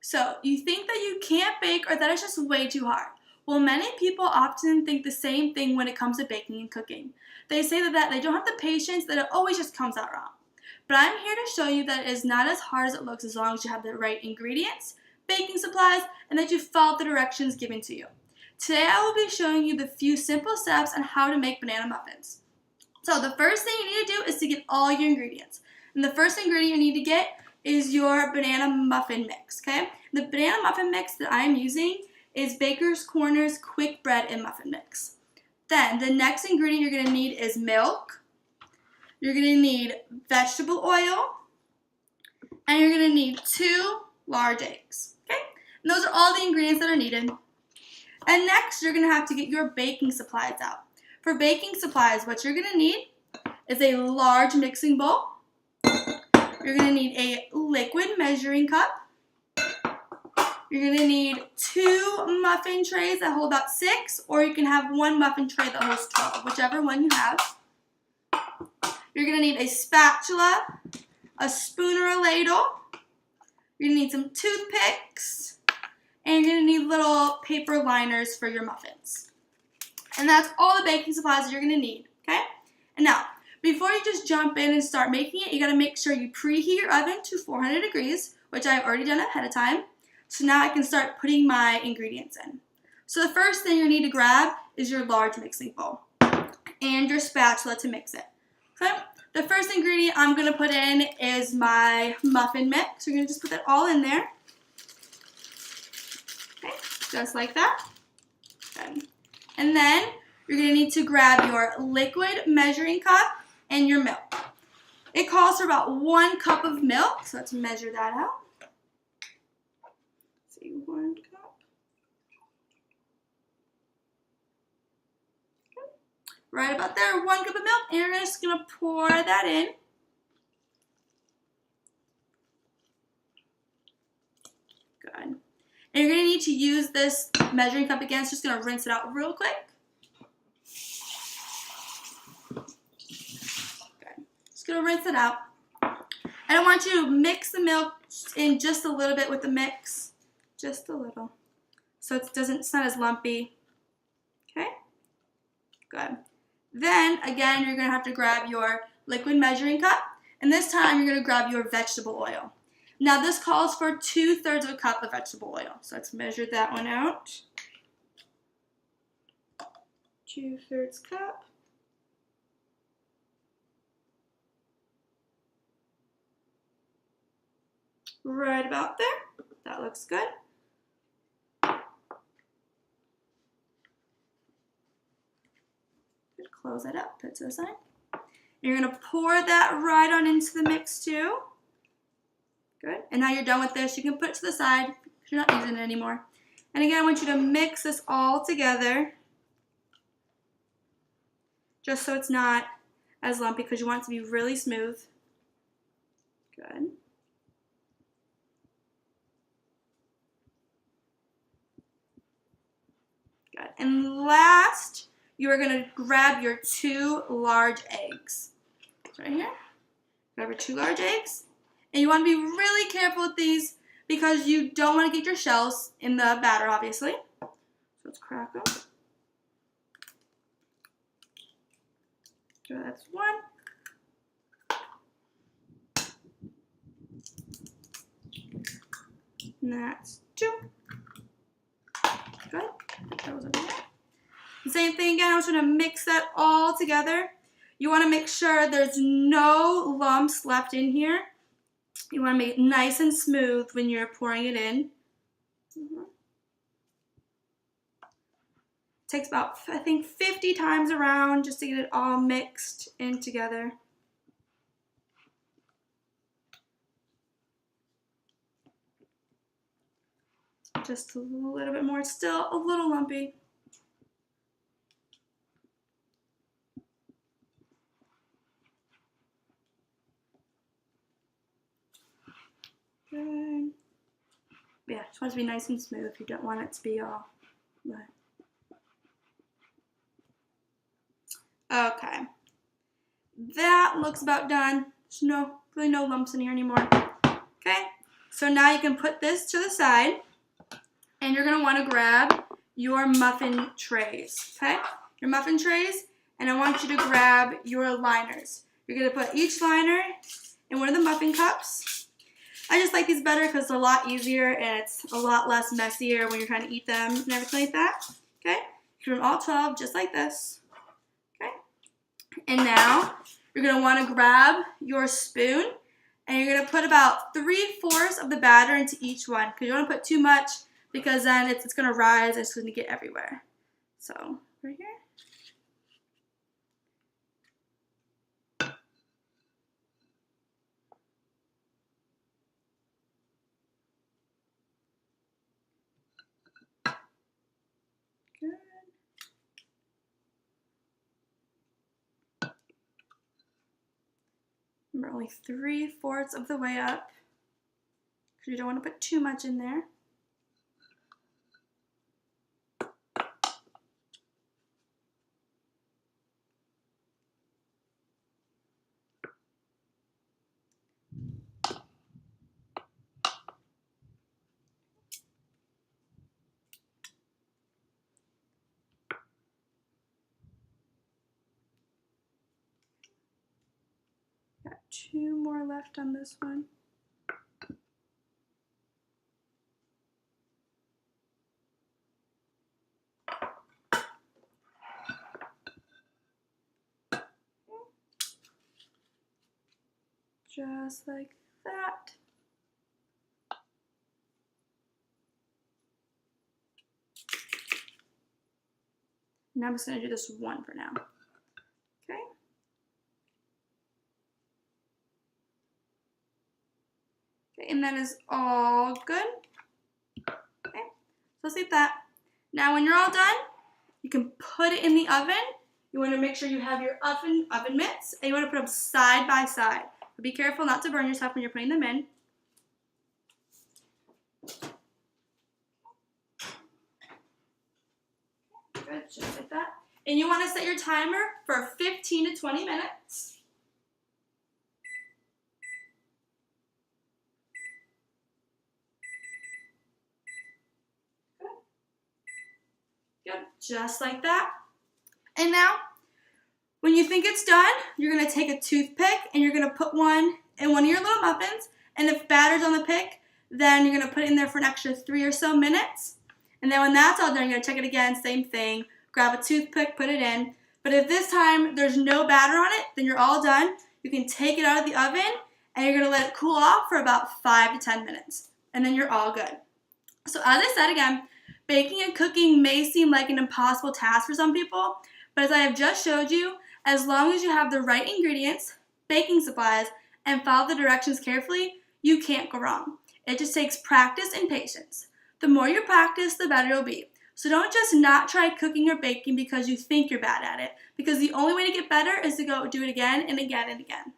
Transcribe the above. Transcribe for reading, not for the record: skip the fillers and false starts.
So, you think that you can't bake or that it's just way too hard. Well, many people often think the same thing when it comes to baking and cooking. They say that they don't have the patience, that it always just comes out wrong. But I'm here to show you that it is not as hard as it looks as long as you have the right ingredients, baking supplies, and that you follow the directions given to you. Today I will be showing you the few simple steps on how to make banana muffins. So the first thing you need to do is to get all your ingredients. And the first ingredient you need to get is your banana muffin mix, okay? The banana muffin mix that I'm using is Baker's Corner's Quick Bread and Muffin Mix. Then the next ingredient you're going to need is milk. You're going to need vegetable oil. And you're going to need 2 large eggs, okay? And those are all the ingredients that are needed. And next you're going to have to get your baking supplies out. For baking supplies, what you're going to need is a large mixing bowl. You're going to need a liquid measuring cup. You're going to need 2 muffin trays that hold about 6, or you can have 1 muffin tray that holds 12, whichever one you have. You're going to need a spatula, a spoon or a ladle. You're going to need some toothpicks, and you're going to need little paper liners for your muffins. And that's all the baking supplies that you're going to need, okay? And now, before you just jump in and start making it, you got to make sure you preheat your oven to 400 degrees, which I've already done ahead of time. So now I can start putting my ingredients in. So the first thing you need to grab is your large mixing bowl and your spatula to mix it. Okay? The first ingredient I'm going to put in is my muffin mix. So you're going to just put that all in there. Okay, just like that. Okay. And then you're going to need to grab your liquid measuring cup and your milk. It calls for about 1 cup of milk, so let's measure that out. Let's see, 1 cup. Okay. Right about there, 1 cup of milk, and you're just going to pour that in. Good. And you're going to need to use this measuring cup again, so just going to rinse it out real quick. Just gonna rinse it out. And I want you to mix the milk in just a little bit with the mix. Just a little. So it's not as lumpy. Okay? Good. Then, again, you're gonna have to grab your liquid measuring cup. And this time, you're gonna grab your vegetable oil. Now, this calls for 2/3 of a cup of vegetable oil. So let's measure that one out. 2/3 cup. Right about there. That looks good. Close that up, put it to the side. And you're going to pour that right on into the mix too. Good. And now you're done with this. You can put it to the side because you're not using it anymore. And again, I want you to mix this all together. Just so it's not as lumpy because you want it to be really smooth. Good. Good. And last, you are going to grab your 2 large eggs. It's right here. Grab your 2 large eggs. And you want to be really careful with these because you don't want to get your shells in the batter, obviously. So let's crack them. So that's 1. And that's 2. Good. Those over there. The same thing again, I want you to mix that all together. You want to make sure there's no lumps left in here. You want to make it nice and smooth when you're pouring it in. Takes about, I think, 50 times around just to get it all mixed in together. Just a little bit more. It's still a little lumpy. Good. Yeah, just want it to be nice and smooth. You don't want it to be all wet. Okay. That looks about done. There's really no lumps in here anymore. Okay. So now you can put this to the side, and you're going to want to grab your muffin trays, okay? Your muffin trays, and I want you to grab your liners. You're going to put each liner in one of the muffin cups. I just like these better because they're a lot easier and it's a lot less messier when you're trying to eat them and everything like that, okay? You do all 12 just like this, okay? And now you're going to want to grab your spoon, and you're going to put about 3/4 of the batter into each one, because you don't want to put too much, because then it's going to rise and it's going to get everywhere. So, right here. Good. Remember, only 3/4 of the way up, because you don't want to put too much in there. Got 2 more left on this one. Just like that. Now I'm just going to do this one for now. Okay. Okay, and that is all good. Okay, so let's leave that. Now when you're all done, you can put it in the oven. You want to make sure you have your oven mitts, and you want to put them side by side. But be careful not to burn yourself when you're putting them in. Good, just like that. And you want to set your timer for 15 to 20 minutes. Good, just like that. And now, when you think it's done, you're going to take a toothpick and you're going to put one in one of your little muffins. And if batter's on the pick, then you're going to put it in there for an extra 3 or so minutes. And then when that's all done, you're going to check it again, same thing. Grab a toothpick, put it in. But if this time there's no batter on it, then you're all done. You can take it out of the oven and you're going to let it cool off for about 5 to 10 minutes. And then you're all good. So as I said again, baking and cooking may seem like an impossible task for some people, but as I have just showed you, as long as you have the right ingredients, baking supplies, and follow the directions carefully, you can't go wrong. It just takes practice and patience. The more you practice, the better it'll be. So don't just not try cooking or baking because you think you're bad at it, because the only way to get better is to go do it again and again and again.